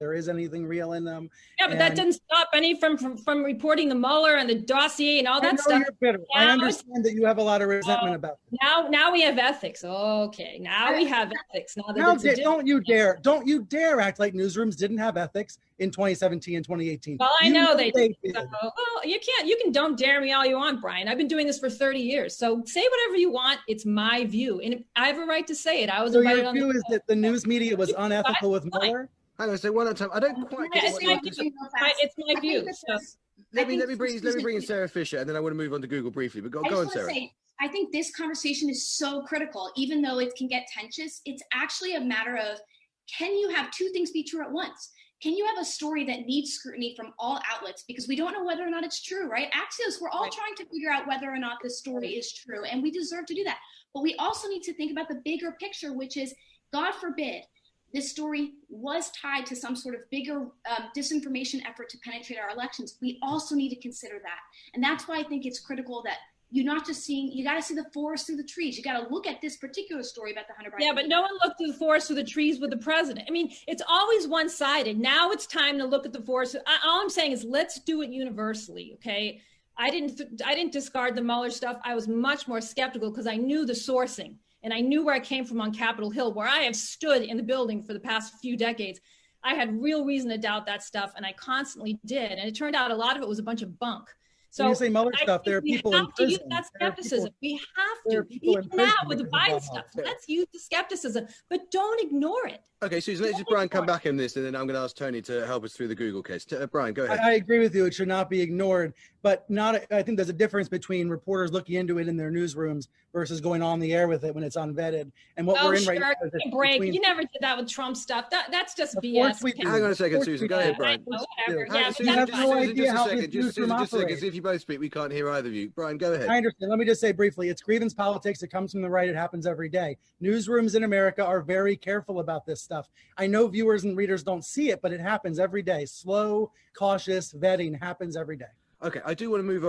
there is anything real in them. Yeah, but that didn't stop any from reporting the Mueller and the dossier and all that stuff. You're bitter. I understand that you have a lot of resentment about it. Now we have ethics. Okay, now we have ethics. Don't you dare act like newsrooms didn't have ethics in 2017 and 2018. Well, I know they did. So, well, you can don't dare me all you want, Brian. I've been doing this for 30 years. So say whatever you want. It's my view, and I have a right to say it. I was invited on. So your view is that the news media was unethical with Mueller? Hang on, so one at a time. I don't quite get what it's my view. Let me bring in Sarah Fisher, and then I want to move on to Google briefly. But go on, Sarah. I think this conversation is so critical, even though it can get tense. It's actually a matter of, can you have two things be true at once? Can you have a story that needs scrutiny from all outlets? Because we don't know whether or not it's true, right? Axios, we're all trying to figure out whether or not this story is true, and we deserve to do that. But we also need to think about the bigger picture, which is, God forbid, this story was tied to some sort of bigger disinformation effort to penetrate our elections. We also need to consider that. And that's why I think it's critical that you're not just seeing, you got to see the forest through the trees. You got to look at this particular story about the Hunter Biden. Yeah, but no one looked through the forest through the trees with the president. I mean, it's always one-sided. Now it's time to look at the forest. All I'm saying is let's do it universally, okay? I didn't discard the Mueller stuff. I was much more skeptical because I knew the sourcing. And I knew where I came from on Capitol Hill, where I have stood in the building for the past few decades. I had real reason to doubt that stuff, and I constantly did. And it turned out a lot of it was a bunch of bunk. So when you say Mueller stuff, there are people in prison. We have to use that skepticism. We have to. Even now with the Biden stuff, let's use the skepticism, but don't ignore it. Okay, Susan, let's just Brian come back in this, and then I'm going to ask Tony to help us through the Google case. Brian, go ahead. I agree with you. It should not be ignored, but I think there's a difference between reporters looking into it in their newsrooms versus going on the air with it when it's unvetted. And what we're in right now is you never did that with Trump stuff. That's just BS. Hang on a second, Susan. Go ahead, Brian. Whatever. Yeah, you have no idea how this newsroom operates. If you both speak, we can't hear either of you. Brian, go ahead. I understand. Let me just say briefly, it's grievance politics. It comes from the right. It happens every day. Newsrooms in America are very careful about this stuff. I know viewers and readers don't see it, but it happens every day. Slow, cautious vetting happens every day. Okay, I do want to move on